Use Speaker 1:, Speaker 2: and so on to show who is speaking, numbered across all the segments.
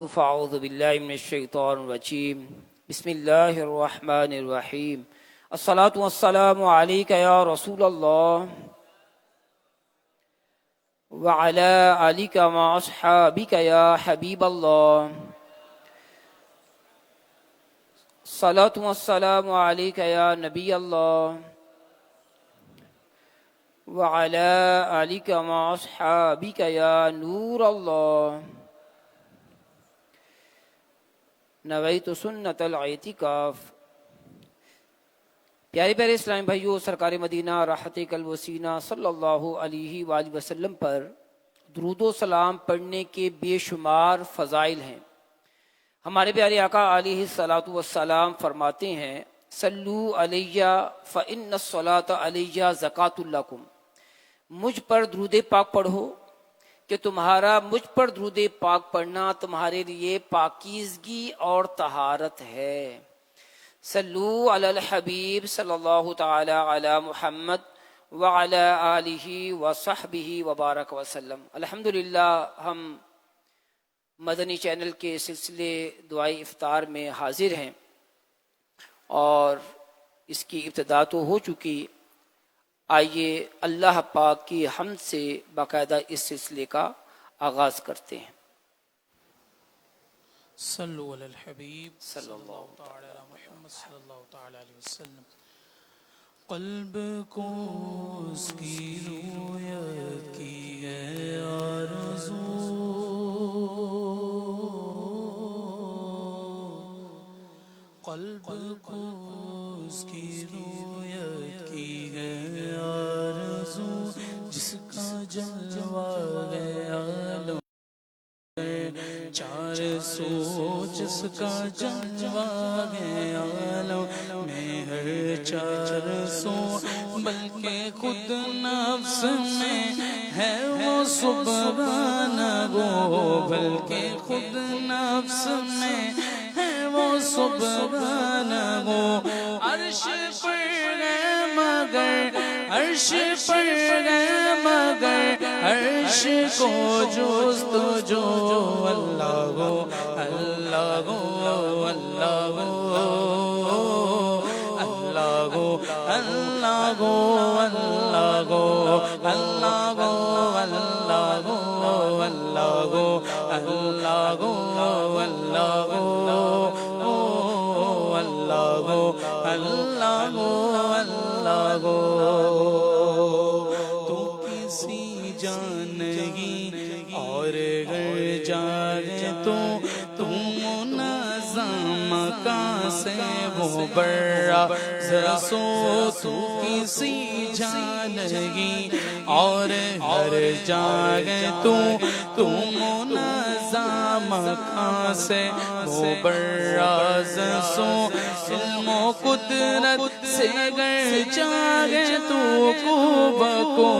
Speaker 1: فاعوذ باللہ من الشیطان الرجیم بسم اللہ الرحمن الرحیم الصلاۃ والسلام علیک یا رسول اللہ وعلی آلک و اصحابک یا حبیب اللہ الصلاۃ والسلام علیک یا نبی اللہ وعلی آلک و اصحابک یا نور اللہ نویت سنت الاعتکاف۔ پیارے پیارے اسلامی بھائیو، سرکار مدینہ راحت قلب و سینہ صلی اللہ علیہ وآلہ وسلم پر درود و سلام پڑھنے کے بے شمار فضائل ہیں۔ ہمارے پیارے آقا علیہ الصلاۃ والسلام فرماتے ہیں، صلو علیہ فإن الصلاۃ علیہ زکوٰۃ لکم، مجھ پر درود پاک پڑھو کہ تمہارا مجھ پر درود پاک پڑھنا تمہارے لیے پاکیزگی اور طہارت ہے۔ صلو علی الحبیب صلی اللہ تعالی علی محمد وعلی آلہ وصحبہ وبارک وسلم۔ الحمدللہ ہم مدنی چینل کے سلسلے دعائی افطار میں حاضر ہیں اور اس کی ابتدا تو ہو چکی۔ آئیے اللہ پاک کی حمد سے باقاعدہ اس سلسلے کا آغاز کرتے ہیں۔
Speaker 2: صلو علی الحبیب صلی اللہ تعالی علی محمد صلی اللہ تعالی علیہ وسلم۔ قلب کو اس کی رویت کی ہے آرزو، قلب کو اس کی رویت کی ہے آرزو، جس کا جلوہ ہے عالم چار سو، جس کا جلوہ ہے عالم میں ہر چار سو، بلکہ خود نفس میں ہے وہ سبحانہ گو، بلکہ خود نفس میں ہے وہ سبحانہ گو۔ عرش پر ہے مگر عرش پر ہے مگر عرش کو جستجو، اللہ گو اللہ گو اللہ گو اللہ گو اللہ گو اللہ گو اللہ گو اللہ گو اللہ گو اللہ گو اللہ گو اللہ گو اللہ گو اللہ گو۔ تو کسی جان نہیں اور گر جائے تو تم منظم کا سے وہ برا سو، تو کسی جان نہیں اور ہر جائے تو تم منظم کا سے وہ براز سو، علم و قدرت سے گر جاگے تو کو بکو،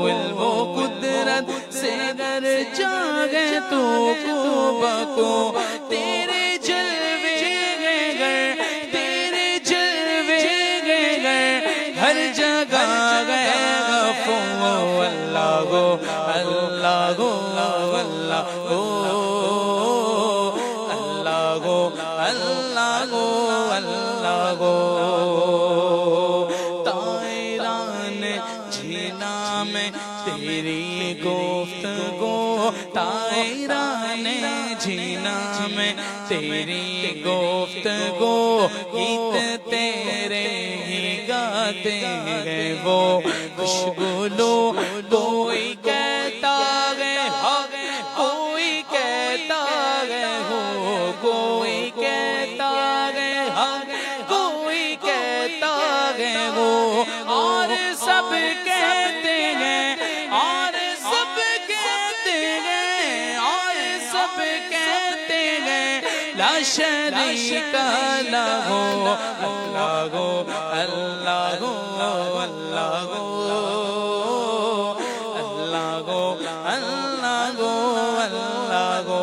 Speaker 2: علم و قدرت سے گر جاگے تو کو بکو، تیرے جلوے گر تیرے جلوے گر ہر جگہ گئے غفو، اللہ گو اللہ گو اللہ گو اللہ گو اللہ گو اللہ گو۔ طائران جینا میں تیری گفتگو، طائران جینا میں تیری گفتگو، گیت تیرے ہی گاتے ہیں وہ خوشگلو، کوئی کہتا ہے کوئی کہتا ہے ہو، کوئی کہتا ہے کوئی کہتا ہے وہ، اور سب کہتے ہیں اور سب کہتے ہیں اور سب کہتے ہیں لا شریک لہ، اللہ گو اللہ گو اللہ گو اللہ گو اللہ گو اللہ گو۔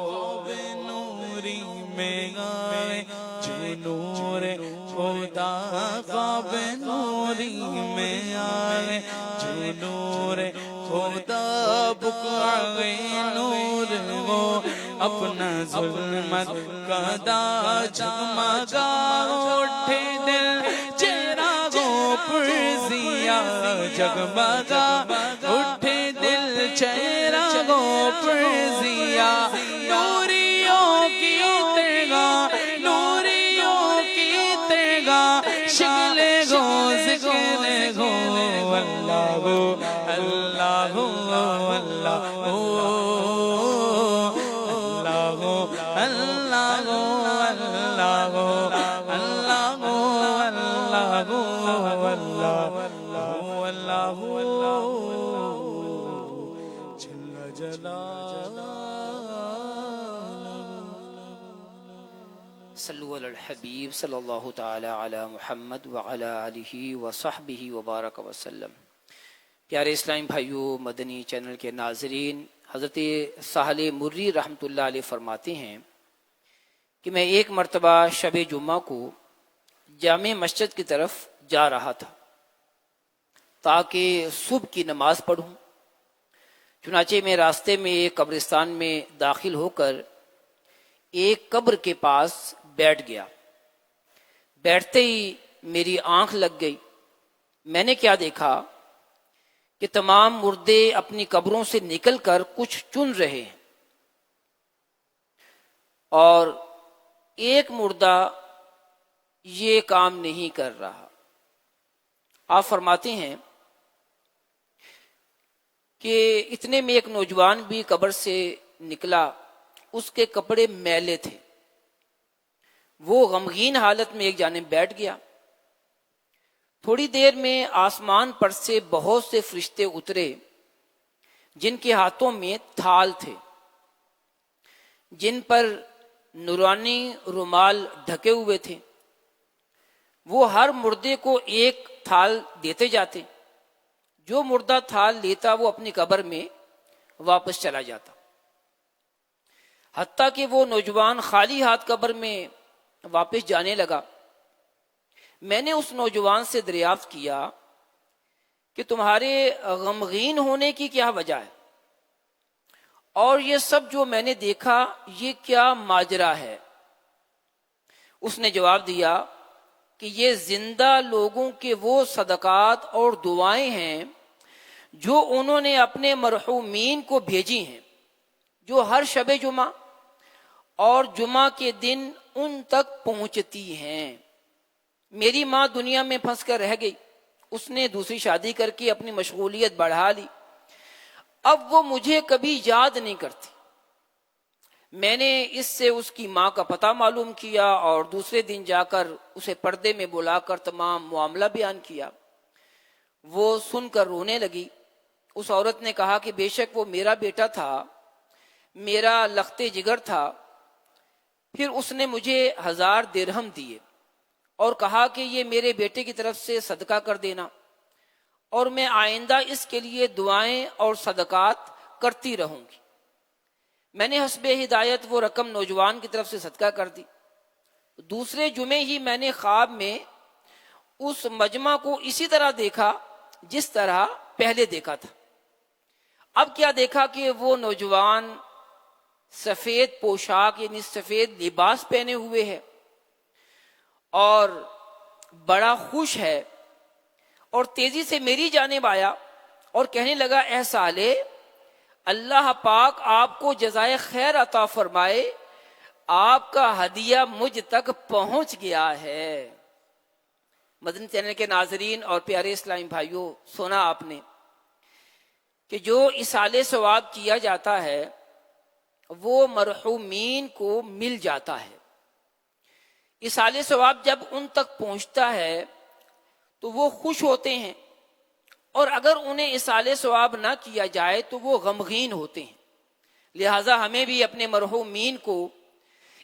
Speaker 2: خواب نوری میں آئے جو نور خدا، خواب نوری میں آئے جو نور خدا، بکائے نور ہو اپنا ظلمت کا دا جگمگا اٹھے دل چراغوں پر ضیا جگمگا اٹھے دل چراغوں پر ضیا نوریوں کی تیغاں نوریوں کی تیغاں شکل گو ذکر گو اللہ گو اللہ گو اللہ گو اللہ گو اللہ گو اللہ گو اللہ گو اللہ گو اللہ گو اللہ گو جل جلالہ
Speaker 1: صلو علی الحبیب صلی اللہ تعالی علی محمد وعلی آلہ وصحبہ وبارک وسلم۔ پیارے اسلامی بھائیو، مدنی چینل کے ناظرین، حضرت سہل مری رحمۃ اللہ علیہ فرماتے ہیں کہ میں ایک مرتبہ شب جمعہ کو جامع مسجد کی طرف جا رہا تھا تاکہ صبح کی نماز پڑھوں۔ چنانچہ میں راستے میں ایک قبرستان میں داخل ہو کر ایک قبر کے پاس بیٹھ گیا۔ بیٹھتے ہی میری آنکھ لگ گئی۔ میں نے کیا دیکھا کہ تمام مردے اپنی قبروں سے نکل کر کچھ چن رہے ہیں اور ایک مردہ یہ کام نہیں کر رہا۔ آپ فرماتے ہیں کہ اتنے میں ایک نوجوان بھی قبر سے نکلا، اس کے کپڑے میلے تھے، وہ غمگین حالت میں ایک جانب بیٹھ گیا۔ تھوڑی دیر میں آسمان پر سے بہت سے فرشتے اترے جن کے ہاتھوں میں تھال تھے، جن پر نورانی رومال ڈھکے ہوئے تھے۔ وہ ہر مردے کو ایک تھال دیتے جاتے، جو مردہ تھال لیتا وہ اپنی قبر میں واپس چلا جاتا، حتیٰ کہ وہ نوجوان خالی ہاتھ قبر میں واپس جانے لگا۔ میں نے اس نوجوان سے دریافت کیا کہ تمہارے غمگین ہونے کی کیا وجہ ہے، اور یہ سب جو میں نے دیکھا یہ کیا ماجرا ہے؟ اس نے جواب دیا کہ یہ زندہ لوگوں کے وہ صدقات اور دعائیں ہیں جو انہوں نے اپنے مرحومین کو بھیجی ہیں، جو ہر شب جمعہ اور جمعہ کے دن ان تک پہنچتی ہیں۔ میری ماں دنیا میں پھنس کر رہ گئی، اس نے دوسری شادی کر کے اپنی مشغولیت بڑھا لی، اب وہ مجھے کبھی یاد نہیں کرتی۔ میں نے اس سے اس کی ماں کا پتہ معلوم کیا اور دوسرے دن جا کر اسے پردے میں بلا کر تمام معاملہ بیان کیا۔ وہ سن کر رونے لگی۔ اس عورت نے کہا کہ بے شک وہ میرا بیٹا تھا، میرا لخت جگر تھا۔ پھر اس نے مجھے 1000 درہم دیے اور کہا کہ یہ میرے بیٹے کی طرف سے صدقہ کر دینا، اور میں آئندہ اس کے لیے دعائیں اور صدقات کرتی رہوں گی۔ میں نے حسب ہدایت وہ رقم نوجوان کی طرف سے صدقہ کر دی۔ دوسرے جمعے ہی میں نے خواب میں اس مجمع کو اسی طرح دیکھا جس طرح پہلے دیکھا تھا۔ اب کیا دیکھا کہ وہ نوجوان سفید پوشاک یعنی سفید لباس پہنے ہوئے ہے اور بڑا خوش ہے، اور تیزی سے میری جانب آیا اور کہنے لگا اے صالح، اللہ پاک آپ کو جزائے خیر عطا فرمائے، آپ کا ہدیہ مجھ تک پہنچ گیا ہے۔ مدنی چینل کے ناظرین اور پیارے اسلامی بھائیوں، سنا آپ نے کہ جو اصالہ ثواب کیا جاتا ہے وہ مرحومین کو مل جاتا ہے۔ اصالہ ثواب جب ان تک پہنچتا ہے تو وہ خوش ہوتے ہیں، اور اگر انہیں اصالہ ثواب نہ کیا جائے تو وہ غمگین ہوتے ہیں۔ لہٰذا ہمیں بھی اپنے مرحومین کو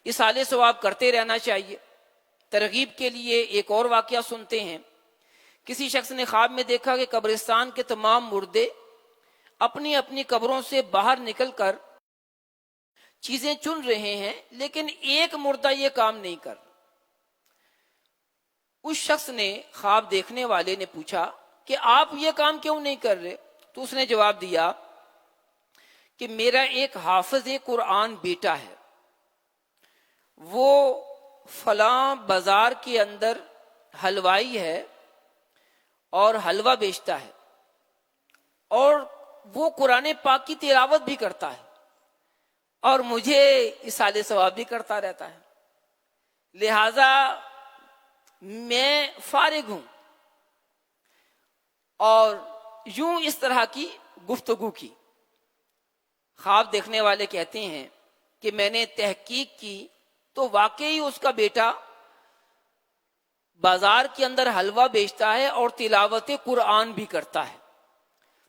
Speaker 1: اصالہ ثواب کرتے رہنا چاہیے۔ ترغیب کے لیے ایک اور واقعہ سنتے ہیں۔ کسی شخص نے خواب میں دیکھا کہ قبرستان کے تمام مردے اپنی اپنی قبروں سے باہر نکل کر چیزیں چن رہے ہیں، لیکن ایک مردہ یہ کام نہیں کر۔ اس شخص نے، خواب دیکھنے والے نے پوچھا کہ آپ یہ کام کیوں نہیں کر رہے؟ تو اس نے جواب دیا کہ میرا ایک حافظ قرآن بیٹا ہے، وہ فلاں بازار کے اندر حلوائی ہے اور حلوہ بیچتا ہے، اور وہ قرآن پاک کی تلاوت بھی کرتا ہے اور مجھے اصالہ ثواب بھی کرتا رہتا ہے، لہذا میں فارغ ہوں۔ اور یوں اس طرح کی گفتگو کی۔ خواب دیکھنے والے کہتے ہیں کہ میں نے تحقیق کی تو واقعی اس کا بیٹا بازار کے اندر حلوہ بیچتا ہے اور تلاوت قرآن بھی کرتا ہے۔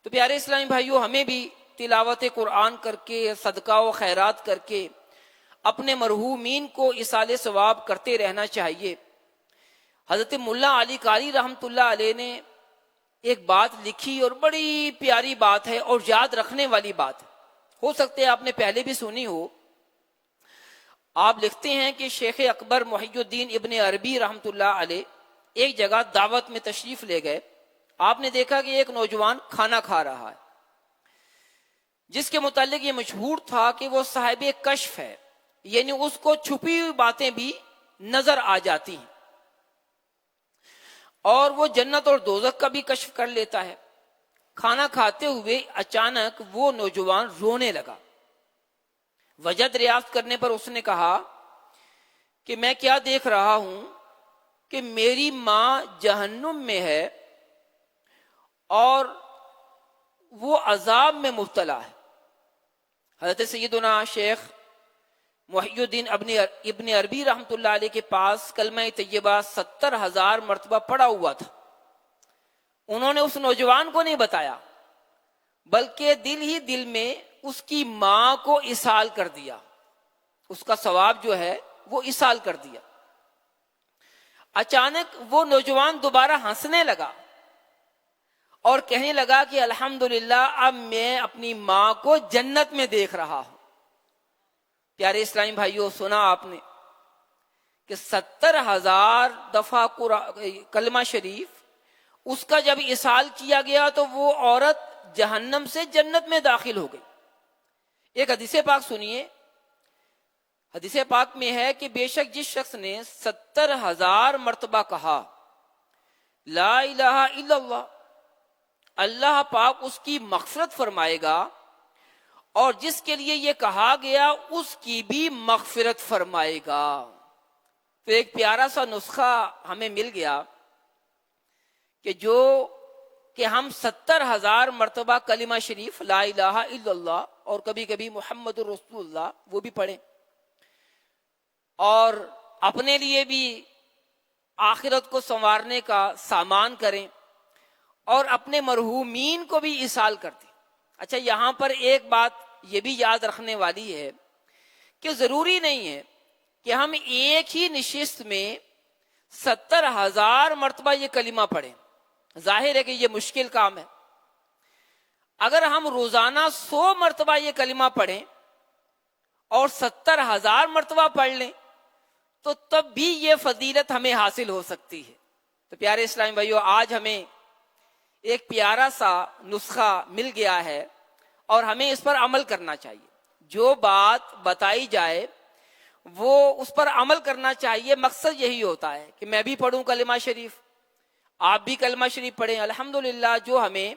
Speaker 1: تو پیارے اسلامی بھائیوں، ہمیں بھی تلاوت قرآن کر کے، صدقہ و خیرات کر کے اپنے مرحومین کو اصالہ ثواب کرتے رہنا چاہیے۔ حضرت ملا علی قاری رحمۃ اللہ علیہ نے ایک بات لکھی اور بڑی پیاری بات ہے اور یاد رکھنے والی بات ہے، ہو سکتا ہے آپ نے پہلے بھی سنی ہو۔ آپ لکھتے ہیں کہ شیخ اکبر محی الدین ابن عربی رحمۃ اللہ علیہ ایک جگہ دعوت میں تشریف لے گئے۔ آپ نے دیکھا کہ ایک نوجوان کھانا کھا رہا ہے، جس کے متعلق یہ مشہور تھا کہ وہ صاحب کشف ہے، یعنی اس کو چھپی ہوئی باتیں بھی نظر آ جاتی ہیں، اور وہ جنت اور دوزخ کا بھی کشف کر لیتا ہے۔ کھانا کھاتے ہوئے اچانک وہ نوجوان رونے لگا۔ وجہ دریافت کرنے پر اس نے کہا کہ میں کیا دیکھ رہا ہوں کہ میری ماں جہنم میں ہے اور وہ عذاب میں مبتلا ہے۔ حضرت سیدنا شیخ محی الدین ابن عربی رحمۃ اللہ علیہ کے پاس کلمہ طیبہ 70,000 مرتبہ پڑا ہوا تھا۔ انہوں نے اس نوجوان کو نہیں بتایا، بلکہ دل ہی دل میں اس کی ماں کو اصال کر دیا، اس کا ثواب جو ہے وہ اصال کر دیا۔ اچانک وہ نوجوان دوبارہ ہنسنے لگا اور کہنے لگا کہ الحمدللہ اب میں اپنی ماں کو جنت میں دیکھ رہا ہوں۔ پیارے اسلامی بھائیوں، سنا آپ نے کہ 70,000 دفعہ کلمہ شریف اس کا جب اصال کیا گیا تو وہ عورت جہنم سے جنت میں داخل ہو گئی۔ ایک حدیث پاک سنیے، حدیث پاک میں ہے کہ بے شک جس شخص نے 70,000 مرتبہ کہا لا الہ الا اللہ، اللہ پاک اس کی مغفرت فرمائے گا، اور جس کے لیے یہ کہا گیا اس کی بھی مغفرت فرمائے گا۔ تو ایک پیارا سا نسخہ ہمیں مل گیا کہ ہم 70,000 مرتبہ کلمہ شریف لا الہ الا اللہ اور کبھی کبھی محمد رسول اللہ وہ بھی پڑھیں، اور اپنے لیے بھی آخرت کو سنوارنے کا سامان کریں اور اپنے مرحومین کو بھی اصال کر دیں۔ اچھا، یہاں پر ایک بات یہ بھی یاد رکھنے والی ہے کہ ضروری نہیں ہے کہ ہم ایک ہی نشست میں 70,000 مرتبہ یہ کلمہ پڑھیں۔ ظاہر ہے کہ یہ مشکل کام ہے۔ اگر ہم روزانہ 100 مرتبہ یہ کلمہ پڑھیں اور 70,000 مرتبہ پڑھ لیں تو تب بھی یہ فضیلت ہمیں حاصل ہو سکتی ہے۔ تو پیارے اسلامی بھائیو، آج ہمیں ایک پیارا سا نسخہ مل گیا ہے اور ہمیں اس پر عمل کرنا چاہیے۔ جو بات بتائی جائے وہ اس پر عمل کرنا چاہیے۔ مقصد یہی ہوتا ہے کہ میں بھی پڑھوں کلمہ شریف، آپ بھی کلمہ شریف پڑھیں۔ الحمدللہ جو ہمیں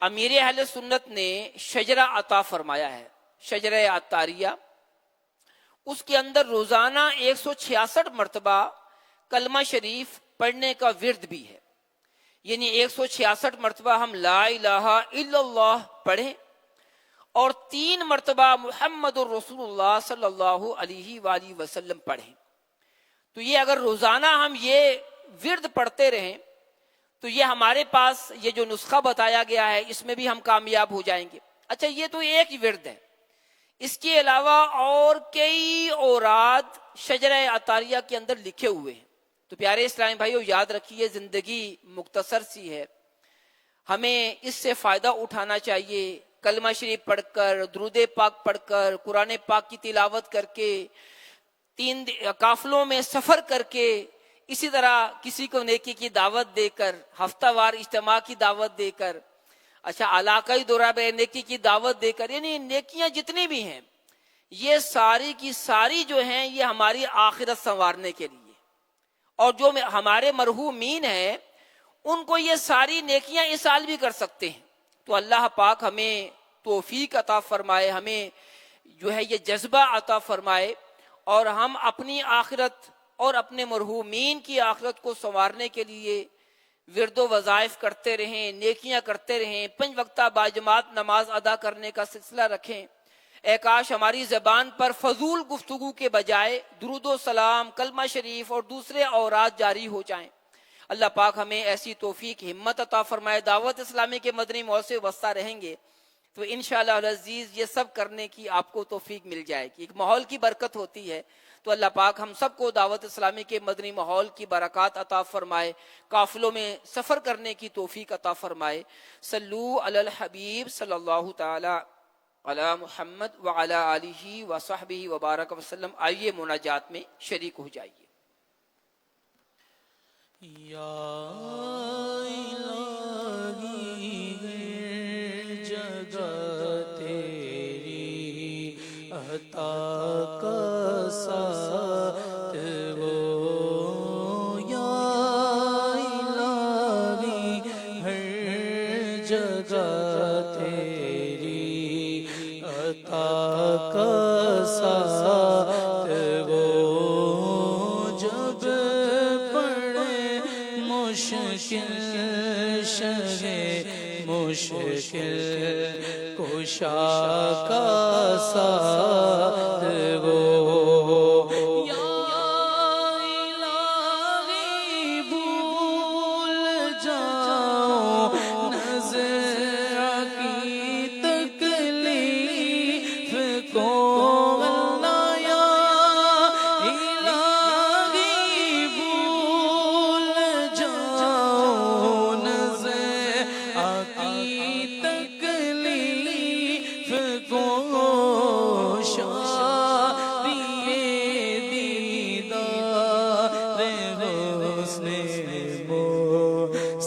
Speaker 1: امیر اہل سنت نے شجرہ عطا فرمایا ہے، شجرہ عطاریہ، اس کے اندر روزانہ 166 مرتبہ کلمہ شریف پڑھنے کا ورد بھی ہے، یعنی 166 مرتبہ ہم لا الہ الا اللہ پڑھیں اور 3 مرتبہ محمد الرسول اللہ صلی اللہ علیہ وآلہ وسلم پڑھیں۔ تو یہ اگر روزانہ ہم یہ ورد پڑھتے رہیں تو یہ ہمارے پاس یہ جو نسخہ بتایا گیا ہے اس میں بھی ہم کامیاب ہو جائیں گے۔ اچھا، یہ تو ایک ہی ورد ہے، اس کے علاوہ اور کئی اوراد شجرہ عطاریہ کے اندر لکھے ہوئے ہیں۔ تو پیارے اسلامی بھائیو، یاد رکھیے زندگی مختصر سی ہے، ہمیں اس سے فائدہ اٹھانا چاہیے۔ کلمہ شریف پڑھ کر، درود پاک پڑھ کر، قرآن پاک کی تلاوت کر کے، 3 قافلوں میں سفر کر کے، اسی طرح کسی کو نیکی کی دعوت دے کر، ہفتہ وار اجتماع کی دعوت دے کر، اچھا علاقائی دورہ بے نیکی کی دعوت دے کر، یعنی نیکیاں جتنی بھی ہیں یہ ساری کی ساری جو ہیں یہ ہماری آخرت سنوارنے کے لیے، اور جو ہمارے مرحومین ہیں ان کو یہ ساری نیکیاں اس سال بھی کر سکتے ہیں۔ تو اللہ پاک ہمیں توفیق عطا فرمائے، ہمیں جو ہے یہ جذبہ عطا فرمائے، اور ہم اپنی آخرت اور اپنے مرحومین کی آخرت کو سنوارنے کے لیے ورد و وظائف کرتے رہیں، نیکیاں کرتے رہیں، 5 وقتہ باجماعت نماز ادا کرنے کا سلسلہ رکھیں۔ اے کاش ہماری زبان پر فضول گفتگو کے بجائے درود و سلام، کلمہ شریف اور دوسرے اوراد جاری ہو جائیں۔ اللہ پاک ہمیں ایسی توفیق ہمت عطا فرمائے۔ دعوت اسلامی کے مدنی ماحول سے وابستہ رہیں گے تو انشاءاللہ العزیز یہ سب کرنے کی آپ کو توفیق مل جائے گی، ایک ماحول کی برکت ہوتی ہے۔ تو اللہ پاک ہم سب کو دعوت اسلامی کے مدنی ماحول کی برکات عطا فرمائے، قافلوں میں سفر کرنے کی توفیق عطا فرمائے۔ صلو علی الحبیب صلی اللہ تعالی علی محمد وعلی آلہ وصحبہ وبارک وسلم۔ آئیے مناجات میں شریک ہو جائیے۔
Speaker 2: یا الہی ہر جگہ تیری عطا کا ساتھ وہ، یا الہی ہر جگہ تیری عطا کا ساتھ وہ، جب مشکل شہ مشکل کشا کا ساتھ وہ، یا الہی بھول جاؤ نظر کی تکلیف کو، اللہ یا الہی بھول جاؤ نظر کی تکلیف کو، شادی دیدار حسن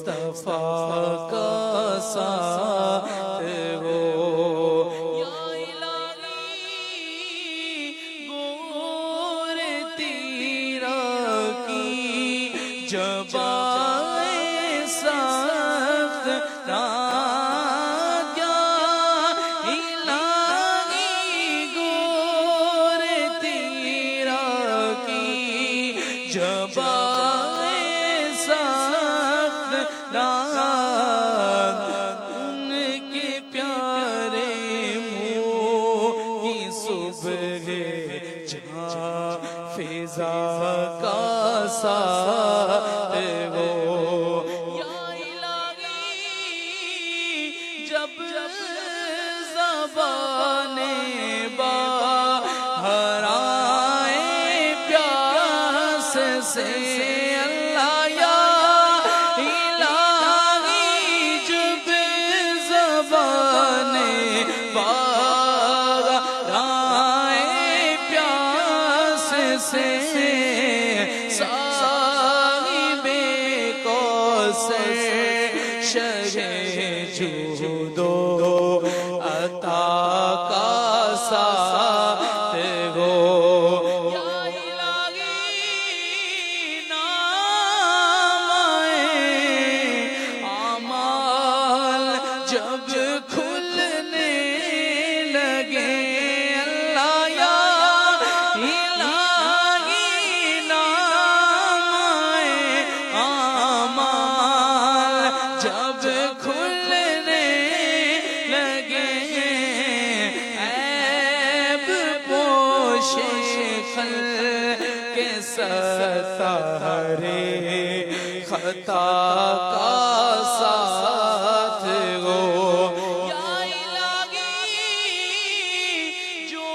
Speaker 2: مصطفیٰ کا ساتھ وہ، یا الہی گور تیرا کی جبائے سخت رات، یا الہی گور تیرا کی جبائے سخت رات، ان کے پیارے منہ کی صبح جہاں فضا کا ساتھ وہ، یا الہی جب زبانیں باہر آئے پیاس سے، اللہ یا الہی جب زبانیں باہر آئے پیاس سے، صاحب کوثر شہ جود و عطا کا ساتھ وہ، یا الہی نام اعمال جب کھلنے لگے، اللہ یا الہی نام اعمال جب کھلنے لگے، عیب پوش خلق کے ستارے خطا کا ساتھ وہ، یا الہی جو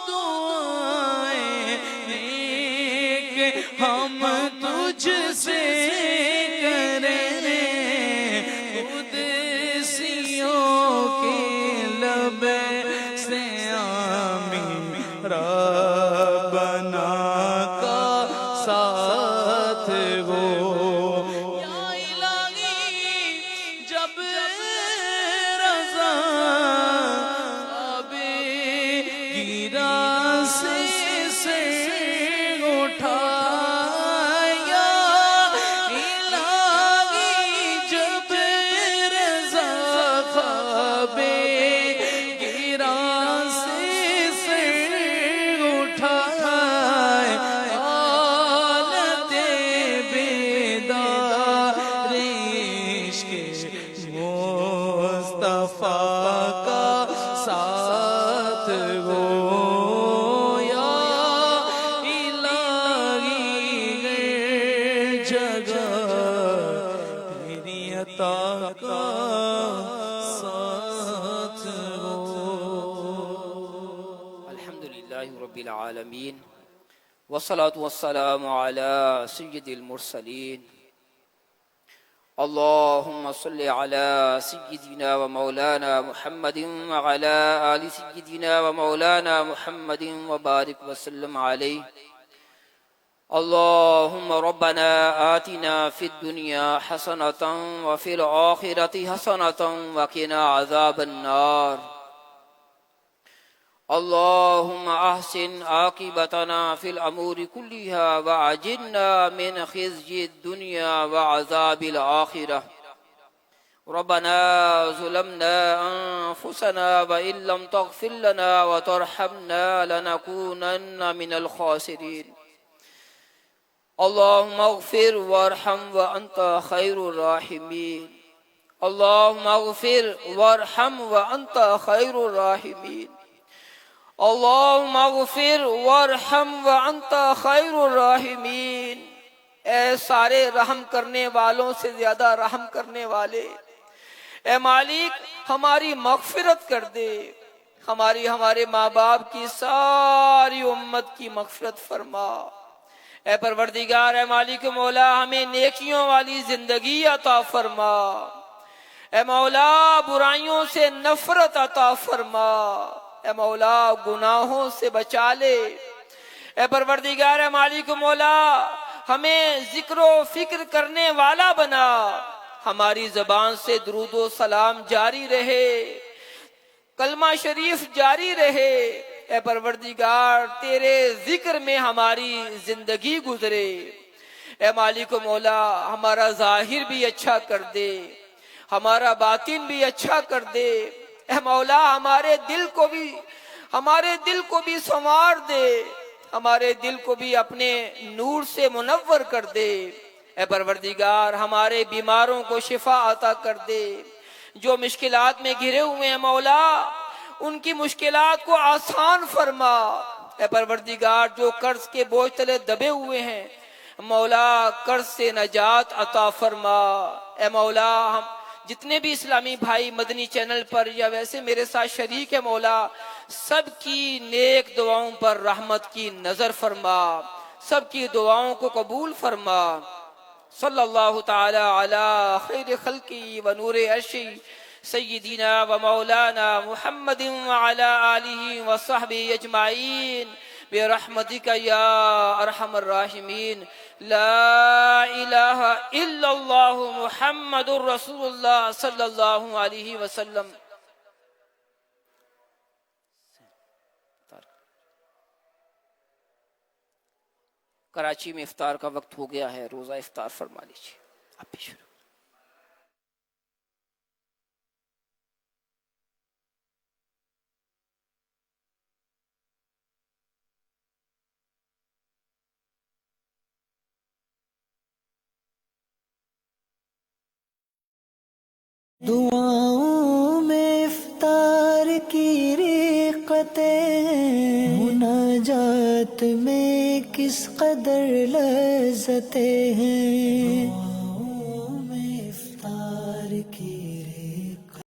Speaker 2: دعائیں نیک ہم تجھ سے کریں، قدسیوں کے لب سے آمین ربنا کا ساتھ وہ، یا الہی جب گرا سے سر اٹھایا الہی جب رضا خواب گرا سے سر اٹھائے حالت بیدار عشق مصطفیٰ کا ساتھ گو یا الہی جگہ تیری عطا کا ساتھ گو.
Speaker 1: الحمدللہ رب العالمین والصلاة والسلام على سید المرسلین. اللهم صل على سيدنا ومولانا محمد وعلى آل سيدنا ومولانا محمد وبارك وسلم عليه. اللهم ربنا آتنا في الدنيا حسنة وفي الآخرة حسنة وقنا عذاب النار. اللهم أحسن عاقبتنا في الأمور كلها وأجرنا من خزي الدنيا وعذاب الآخرة. ربنا ظلمنا أنفسنا وإن لم تغفر لنا وترحمنا لنكونن من الخاسرين. اللهم اغفر وارحم وأنت خير الراحمين. اللهم اغفر وارحم وأنت خير الراحمين. اللهم اغفر وارحم وانت خیر الراحمین. اے سارے رحم کرنے والوں سے زیادہ رحم کرنے والے، اے مالک ہماری مغفرت کر دے. ہمارے ماں باپ کی ساری امت کی مغفرت فرما. اے پروردگار، اے مالک مولا ہمیں نیکیوں والی زندگی عطا فرما. اے مولا برائیوں سے نفرت عطا فرما. اے مولا گناہوں سے بچا لے. اے پروردگار، اے مالک مولا ہمیں ذکر و فکر کرنے والا بنا. ہماری زبان سے درود و سلام جاری رہے، کلمہ شریف جاری رہے. اے پروردگار تیرے ذکر میں ہماری زندگی گزرے. اے مالک مولا ہمارا ظاہر بھی اچھا کر دے، ہمارا باطن بھی اچھا کر دے. اے مولا ہمارے دل کو بھی سنوار دے، ہمارے دل کو بھی اپنے نور سے منور کر دے. اے پروردگار ہمارے بیماروں کو شفا عطا کر دے. جو مشکلات میں گھرے ہوئے ہیں مولا ان کی مشکلات کو آسان فرما. اے پروردگار جو قرض کے بوجھ تلے دبے ہوئے ہیں مولا قرض سے نجات عطا فرما. اے مولا ہم جتنے بھی اسلامی بھائی مدنی چینل پر یا ویسے میرے ساتھ شریک ہے مولا سب کی نیک دعاؤں پر رحمت کی نظر فرما، سب کی دعاؤں کو قبول فرما. صلی اللہ تعالی علی خیر خلقی و نور عرشی سیدنا و مولانا محمد وعلی آلہ و صحبہ اجمعین برحمتک یا ارحم الراحمین. لا الہ الا اللہ محمد رسول اللہ صلی اللہ علیہ وسلم. کراچی میں افطار کا وقت ہو گیا ہے، روزہ افطار فرما لیجیے. آپ بھی شروع.
Speaker 3: دعاؤں میں افطار کی رقتیں، مناجات میں کس قدر لذتیں ہیں. دعاؤں میں افطار کی